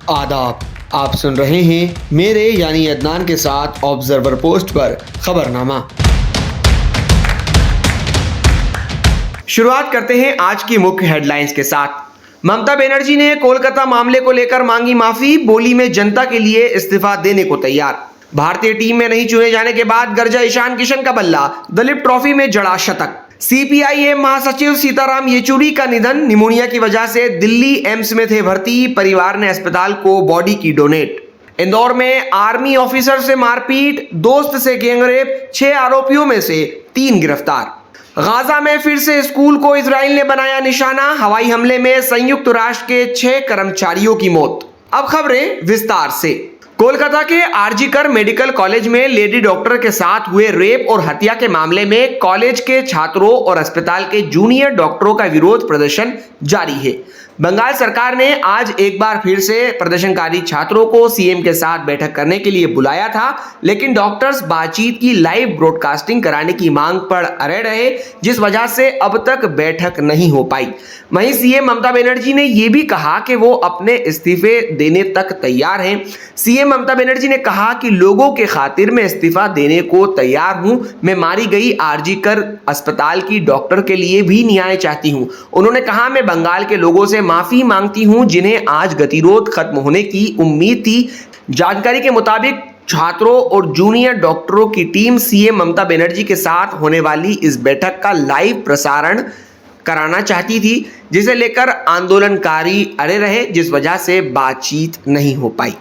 आदाब। आप सुन रहे हैं मेरे यानी अदनान के साथ ऑब्जर्वर पोस्ट पर खबरनामा। शुरुआत करते हैं आज की मुख्य हेडलाइंस के साथ। ममता बनर्जी ने कोलकाता मामले को लेकर मांगी माफी, बोली में जनता के लिए इस्तीफा देने को तैयार। भारतीय टीम में नहीं चुने जाने के बाद गरजा ईशान किशन का बल्ला, दलीप ट्रॉफी में जड़ा शतक। सीपीआईएम महासचिव सीताराम येचुरी का निधन, निमोनिया की वजह से दिल्ली एम्स में थे भर्ती, परिवार ने अस्पताल को बॉडी की डोनेट। इंदौर में आर्मी ऑफिसर से मारपीट, दोस्त से गैंगरेप, 6 आरोपियों में से 3 गिरफ्तार। गाजा में फिर से स्कूल को इजराइल ने बनाया निशाना, हवाई हमले में संयुक्त राष्ट्र के 6 कर्मचारियों की मौत। अब खबरें विस्तार से। कोलकाता के आरजीकर मेडिकल कॉलेज में लेडी डॉक्टर के साथ हुए रेप और हत्या के मामले में कॉलेज के छात्रों और अस्पताल के जूनियर डॉक्टरों का विरोध प्रदर्शन जारी है। बंगाल सरकार ने आज एक बार फिर से प्रदर्शनकारी छात्रों को सीएम के साथ बैठक करने के लिए बुलाया था, लेकिन डॉक्टर्स बातचीत की लाइव ब्रॉडकास्टिंग कराने की मांग पर अड़े रहे, जिस वजह से अब तक बैठक नहीं हो पाई। वहीं सीएम ममता बनर्जी ने यह भी कहा कि वो अपने इस्तीफे देने तक तैयार हैं। सीएम ममता बनर्जी ने कहा कि लोगों के खातिर मैं इस्तीफा देने को तैयार हूं, मैं मारी गई आरजीकर अस्पताल की डॉक्टर के लिए भी न्याय चाहती हूं। उन्होंने कहा, मैं बंगाल के लोगों से माफी मांगती हूं जिन्हें आज गतिरोध खत्म होने की उम्मीद थी। जानकारी के मुताबिक छात्रों और जूनियर डॉक्टरों की टीम सीएम ममता बनर्जी के साथ होने वाली इस बैठक का लाइव प्रसारण कराना चाहती थी, जिसे लेकर आंदोलनकारी अड़े रहे, जिस वजह से बातचीत नहीं हो पाई।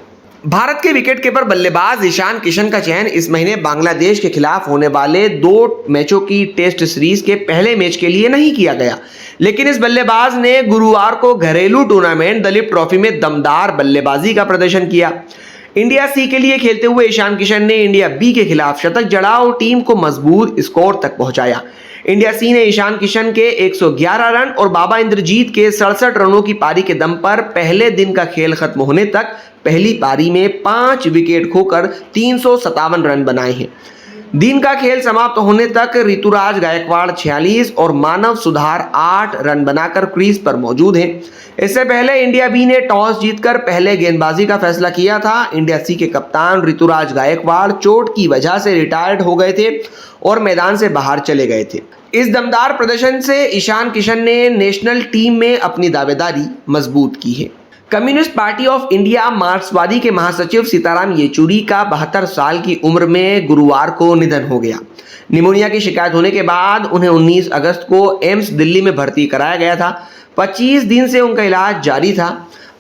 भारत के विकेटकीपर बल्लेबाज ईशान किशन का चयन इस महीने बांग्लादेश के खिलाफ होने वाले 2 मैचों की टेस्ट सीरीज के पहले मैच के लिए नहीं किया गया, लेकिन इस बल्लेबाज ने गुरुवार को घरेलू टूर्नामेंट दलीप ट्रॉफी में दमदार बल्लेबाजी का प्रदर्शन किया। इंडिया सी के लिए खेलते हुए ईशान किशन ने इंडिया बी के खिलाफ शतक जड़ा और टीम को मजबूत स्कोर तक पहुंचाया। इंडिया सी ने ईशान किशन के 111 रन और बाबा इंद्रजीत के 67 रनों की पारी के दम पर पहले दिन का खेल खत्म होने तक पहली पारी में 5 विकेट खोकर 357 रन बनाए हैं। दिन का खेल समाप्त होने तक ऋतुराज गायकवाड़ 46 और मानव सुधार 8 रन बनाकर क्रीज पर मौजूद हैं। इससे पहले इंडिया बी ने टॉस जीतकर पहले गेंदबाजी का फैसला किया था। इंडिया सी के कप्तान ऋतुराज गायकवाड़ चोट की वजह से रिटायर्ड हो गए थे और मैदान से बाहर चले गए थे। इस दमदार प्रदर्शन से ईशान किशन ने नेशनल टीम में अपनी दावेदारी मजबूत की है। कम्युनिस्ट पार्टी ऑफ इंडिया मार्क्सवादी के महासचिव सीताराम येचुरी का 72 साल की उम्र में गुरुवार को निधन हो गया। निमोनिया की शिकायत होने के बाद उन्हें 19 अगस्त को एम्स दिल्ली में भर्ती कराया गया था। 25 दिन से उनका इलाज जारी था।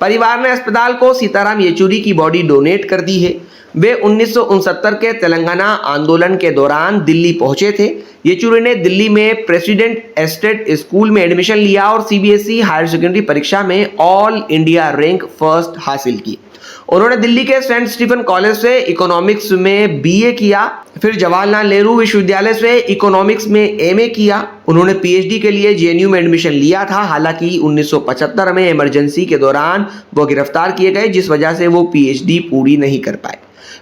परिवार ने अस्पताल को सीताराम येचुरी की बॉडी डोनेट कर दी है। वे 1969 के तेलंगाना आंदोलन के दौरान दिल्ली पहुंचे थे। येचुरी ने दिल्ली में प्रेसिडेंट एस्टेट स्कूल में एडमिशन लिया और सीबीएसई हायर सेकेंडरी परीक्षा में ऑल इंडिया रैंक फर्स्ट हासिल की। उन्होंने दिल्ली के सेंट स्टीफन कॉलेज से इकोनॉमिक्स में बीए किया, फिर जवाहरलाल नेहरू विश्वविद्यालय से इकोनॉमिक्स में एमए किया। उन्होंने पीएचडी के लिए जेएनयू में एडमिशन लिया था। हालांकि 1975 में इमरजेंसी के दौरान वो गिरफ्तार किए गए, जिस वजह से वो पीएचडी पूरी नहीं कर पाए।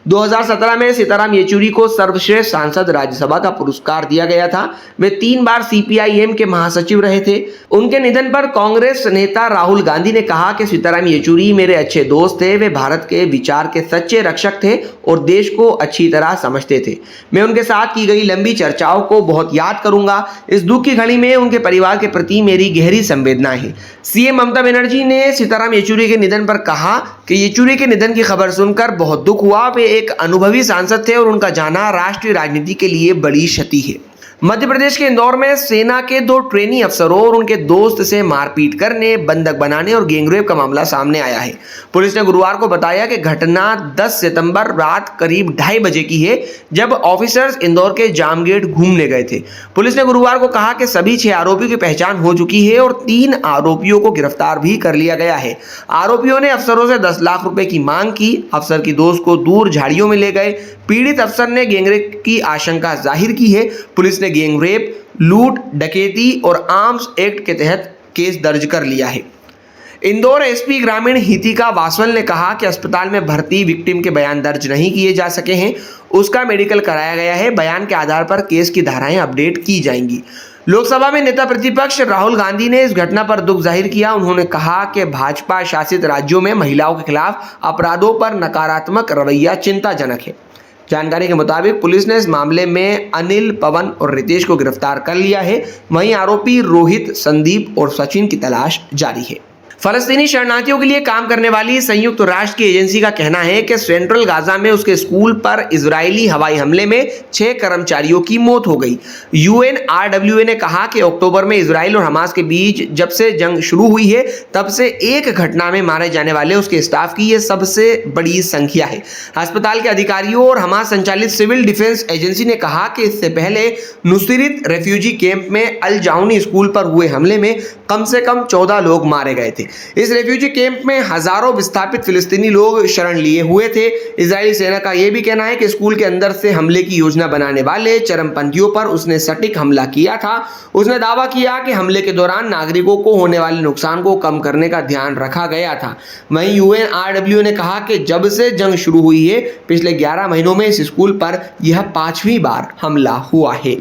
2017 में सीताराम येचुरी को सर्वश्रेष्ठ सांसद राज्यसभा का पुरस्कार दिया गया था। वे 3 बार सीपीआईएम के महासचिव रहे थे। उनके निधन पर कांग्रेस नेता राहुल गांधी ने कहा कि सीताराम येचुरी मेरे अच्छे दोस्त थे, वे भारत के विचार के सच्चे रक्षक थे और देश को अच्छी तरह समझते थे। मैं उनके साथ की गई लंबी चर्चाओं को बहुत याद करूंगा। इस दुख की घड़ी में उनके परिवार के प्रति मेरी गहरी संवेदनाएं हैं। सीएम ममता बनर्जी ने सीताराम येचुरी के निधन पर कहा कि येचुरी के निधन की खबर सुनकर बहुत दुख हुआ। वे एक अनुभवी सांसद थे और उनका जाना राष्ट्रीय राजनीति के लिए बड़ी क्षति है। मध्य प्रदेश के इंदौर में सेना के 2 ट्रेनी अफसरों और उनके दोस्त से मारपीट करने, बंधक बनाने और गैंगरेप का मामला सामने आया है। पुलिस ने गुरुवार को बताया कि घटना 10 सितंबर रात करीब 2:30 बजे की है, जब ऑफिसर्स इंदौर के जामगेट घूमने गए थे। पुलिस ने गुरुवार को कहा कि सभी 6 आरोपियों की पहचान हो चुकी है और 3 आरोपियों को गिरफ्तार भी कर लिया गया है। आरोपियों ने अफसरों से 10 लाख रुपए की मांग की। अफसर की दोस्त को दूर झाड़ियों में ले गए। पीड़ित अफसर ने गैंगरेप की आशंका जाहिर की है। पुलिस ने गैंगरेप, लूट, डकैती और आर्म्स एक्ट के तहत केस दर्ज कर लिया है। इंदौर एसपी ग्रामीण हितिका वासवल ने कहा कि अस्पताल में भर्ती विक्टिम के बयान दर्ज नहीं किए जा सके हैं। उसका मेडिकल कराया गया है। बयान के आधार पर केस की धाराएं अपडेट की जाएंगी। लोकसभा में नेता प्रतिपक्ष राहुल गांधी ने इस घटना पर दुख जाहिर किया। उन्होंने कहा कि भाजपा शासित राज्यों में महिलाओं के खिलाफ अपराधों पर नकारात्मक रवैया चिंताजनक है। जानकारी के मुताबिक पुलिस ने इस मामले में अनिल, पवन और रितेश को गिरफ्तार कर लिया है। वहीं आरोपी रोहित, संदीप और सचिन की तलाश जारी है। फलस्तीनी शरणार्थियों के लिए काम करने वाली संयुक्त राष्ट्र की एजेंसी का कहना है कि सेंट्रल गाजा में उसके स्कूल पर इजरायली हवाई हमले में 6 कर्मचारियों की मौत हो गई। UNRWA ने कहा कि अक्टूबर में इजराइल और हमास के बीच जब से जंग शुरू हुई है तब से एक घटना में मारे जाने वाले उसके स्टाफ की यह सबसे बड़ी संख्या है। अस्पताल के अधिकारियों और हमास संचालित सिविल डिफेंस एजेंसी ने कहा कि इससे पहले नुसैरत रेफ्यूजी कैंप में अल जाऊनी स्कूल पर हुए हमले में कम से कम 14 लोग मारे गए थे। इस रेफ्यूजी कैंप में हजारों विस्थापित फिलिस्तीनी लोग शरण लिए हुए थे। इजरायली सेना का यह भी कहना है कि स्कूल के अंदर से हमले की योजना बनाने वाले चरमपंथियों पर उसने सटीक हमला किया था। उसने दावा किया कि हमले के दौरान नागरिकों को होने वाले नुकसान को कम करने का ध्यान रखा गया था। वहीं UNRWA ने कहा कि जब से जंग शुरू हुई है पिछले 11 महीनों में इस स्कूल पर यह 5वीं बार हमला हुआ है।